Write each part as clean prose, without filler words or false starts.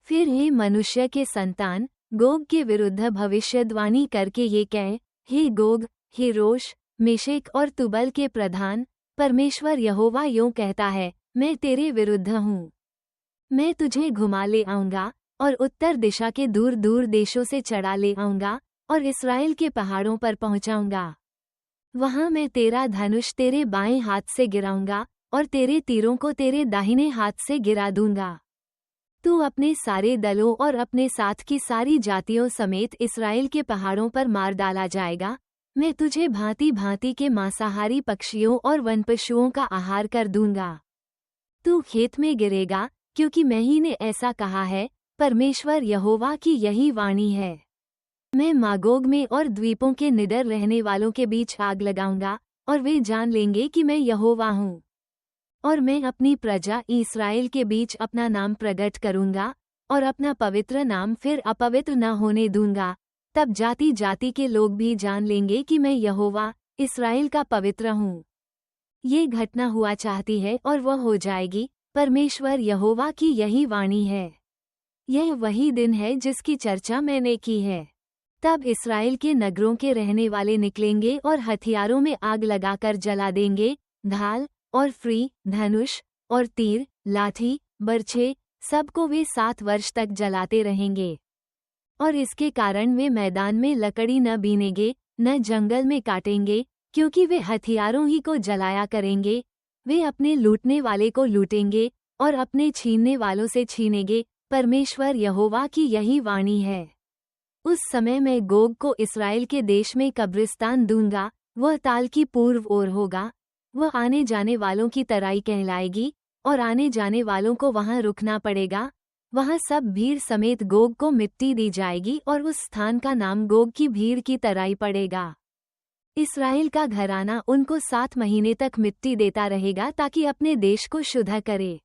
फिर हे मनुष्य के संतान, गोग के विरुद्ध भविष्यद्वाणी करके ये कह, हे गोग, हे रोश, मेशेक और तुबल के प्रधान, परमेश्वर यहोवा यूं कहता है, मैं तेरे विरुद्ध हूँ। मैं तुझे घुमा ले आऊँगा और उत्तर दिशा के दूर दूर देशों से चढ़ा ले आऊँगा और इस्राएल के पहाड़ों पर पहुँचाऊँगा। वहाँ मैं तेरा धनुष तेरे बाएं हाथ से गिराऊँगा और तेरे तीरों को तेरे दाहिने हाथ से गिरा दूँगा। तू अपने सारे दलों और अपने साथ की सारी जातियों समेत इस्राएल के पहाड़ों पर मार डाला जाएगा। मैं तुझे भांति भांति के मांसाहारी पक्षियों और वनपशुओं का आहार कर दूंगा। तू खेत में गिरेगा, क्योंकि मैं ही ने ऐसा कहा है, परमेश्वर यहोवा की यही वाणी है। मैं मागोग में और द्वीपों के निडर रहने वालों के बीच आग लगाऊंगा, और वे जान लेंगे कि मैं यहोवा हूँ। और मैं अपनी प्रजा इस्राएल के बीच अपना नाम प्रकट करूंगा, और अपना पवित्र नाम फिर अपवित्र न होने दूंगा। तब जाति जाति के लोग भी जान लेंगे कि मैं यहोवा, इस्राएल का पवित्र हूँ। ये घटना हुआ चाहती है और वह हो जाएगी, परमेश्वर यहोवा की यही वाणी है। यह वही दिन है जिसकी चर्चा मैंने की है। तब इस्राएल के नगरों के रहने वाले निकलेंगे और हथियारों में आग लगाकर जला देंगे, ढाल और फ्री, धनुष और तीर, लाठी, बर्छे, सबको वे 7 वर्ष तक जलाते रहेंगे। और इसके कारण वे मैदान में लकड़ी न बीनेंगे, न जंगल में काटेंगे, क्योंकि वे हथियारों ही को जलाया करेंगे। वे अपने लूटने वाले को लूटेंगे और अपने छीनने वालों से छीनेंगे, परमेश्वर यहोवा की यही वाणी है। उस समय मैं गोग को इस्राएल के देश में कब्रिस्तान दूंगा, वह ताल की पूर्व ओर होगा। वह आने जाने वालों की तराई कहलाएगी, और आने जाने वालों को वहां रुकना पड़ेगा। वहां सब भीड़ समेत गोग को मिट्टी दी जाएगी और उस स्थान का नाम गोग की भीड़ की तराई पड़ेगा। इस्राएल का घराना उनको 7 महीने तक मिट्टी देता रहेगा ताकि अपने देश को शुद्ध करे।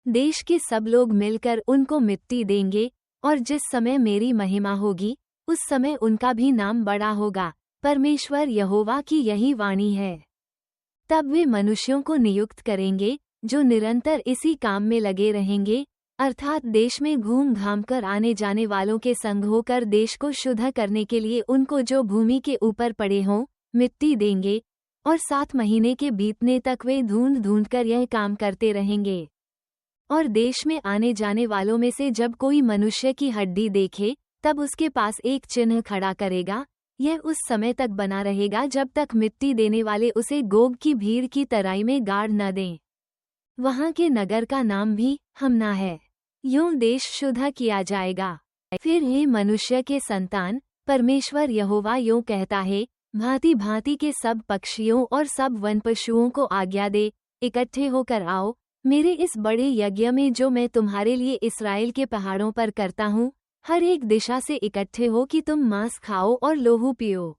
देश के सब लोग मिलकर उनको मिट्टी देंगे, और जिस समय मेरी महिमा होगी, उस समय उनका भी नाम बड़ा होगा। परमेश्वर यहोवा की यही वाणी है। तब वे मनुष्यों को नियुक्त करेंगे, जो निरंतर इसी काम में लगे रहेंगे, अर्थात देश में घूम घाम कर आने जाने वालों के संग होकर देश को शुद्ध करने के लिए उनको जो भूमि के ऊपर पड़े हों, मिट्टी देंगे, और 7 महीने के बीतने तक वे ढूंढ ढूंढ कर यह काम करते रहेंगे। और देश में आने जाने वालों में से जब कोई मनुष्य की हड्डी देखे, तब उसके पास एक चिन्ह खड़ा करेगा। यह उस समय तक बना रहेगा जब तक मिट्टी देने वाले उसे गोग की भीड़ की तराई में गाड़ न दें। वहां के नगर का नाम भी हमना है। यूं देश शुद्ध किया जाएगा। फिर हे मनुष्य के संतान, परमेश्वर यहोवा यूं कहता है, भांति भांति के सब पक्षियों और सब वनपशुओं को आज्ञा दे, इकट्ठे होकर आओ मेरे इस बड़े यज्ञ में जो मैं तुम्हारे लिए इस्राएल के पहाड़ों पर करता हूँ। हर एक दिशा से इकट्ठे हो कि तुम मांस खाओ और लोहू पियो।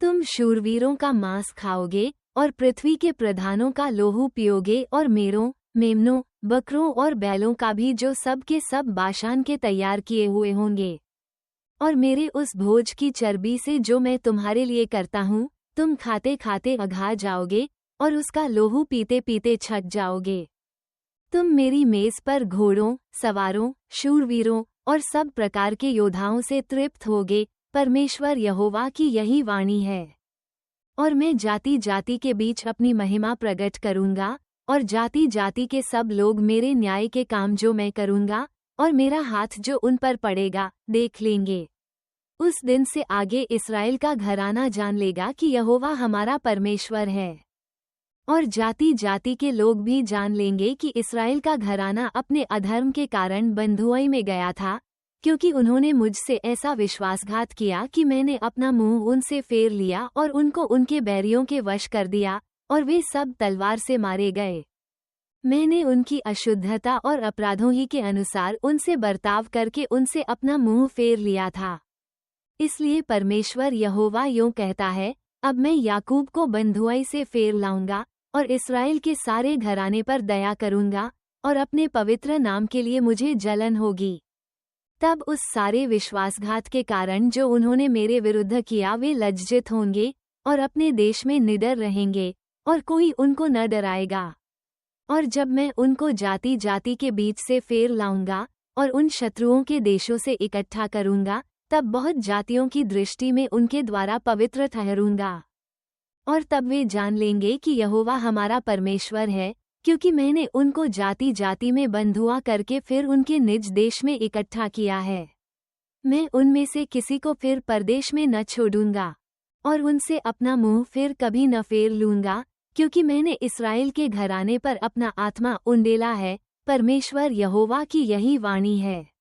तुम शूरवीरों का मांस खाओगे और पृथ्वी के प्रधानों का लोहू पियोगे, और मेरों, मेमनों, बकरों और बैलों का भी जो सब के सब बाशान के तैयार किए हुए होंगे। और मेरे उस भोज की चर्बी से जो मैं तुम्हारे लिए करता हूँ, तुम खाते खाते अघा जाओगे और उसका लोहू पीते पीते छक जाओगे। तुम मेरी मेज पर घोड़ों, सवारों, शूरवीरों और सब प्रकार के योद्धाओं से तृप्त होगे। परमेश्वर यहोवा की यही वाणी है। और मैं जाति जाति के बीच अपनी महिमा प्रकट करूंगा, और जाति जाति के सब लोग मेरे न्याय के काम जो मैं करूंगा और मेरा हाथ जो उन पर पड़ेगा, देख लेंगे। उस दिन से आगे इस्राएल का घराना जान लेगा कि यहोवा हमारा परमेश्वर है। और जाति जाति के लोग भी जान लेंगे कि इस्राएल का घराना अपने अधर्म के कारण बंधुआई में गया था, क्योंकि उन्होंने मुझसे ऐसा विश्वासघात किया कि मैंने अपना मुंह उनसे फेर लिया और उनको उनके बैरियों के वश कर दिया, और वे सब तलवार से मारे गए। मैंने उनकी अशुद्धता और अपराधों ही के अनुसार उनसे बर्ताव करके उनसे अपना मुंह फेर लिया था। इसलिए परमेश्वर यहोवा यूं कहता है, अब मैं याकूब को बंधुआई से फेर लाऊंगा और इस्राएल के सारे घराने पर दया करूंगा, और अपने पवित्र नाम के लिए मुझे जलन होगी। तब उस सारे विश्वासघात के कारण जो उन्होंने मेरे विरुद्ध किया, वे लज्जित होंगे और अपने देश में निडर रहेंगे, और कोई उनको न डराएगा। और जब मैं उनको जाति जाति के बीच से फेर लाऊंगा और उन शत्रुओं के देशों से इकट्ठा करूंगा, तब बहुत जातियों की दृष्टि में उनके द्वारा पवित्र ठहरूंगा। और तब वे जान लेंगे कि यहोवा हमारा परमेश्वर है, क्योंकि मैंने उनको जाति जाति में बंधुआ करके फिर उनके निज देश में इकट्ठा किया है। मैं उनमें से किसी को फिर परदेश में न छोड़ूंगा, और उनसे अपना मुंह फिर कभी न फेर लूंगा, क्योंकि मैंने इस्राएल के घराने पर अपना आत्मा उंडेला है, परमेश्वर यहोवा की यही वाणी है।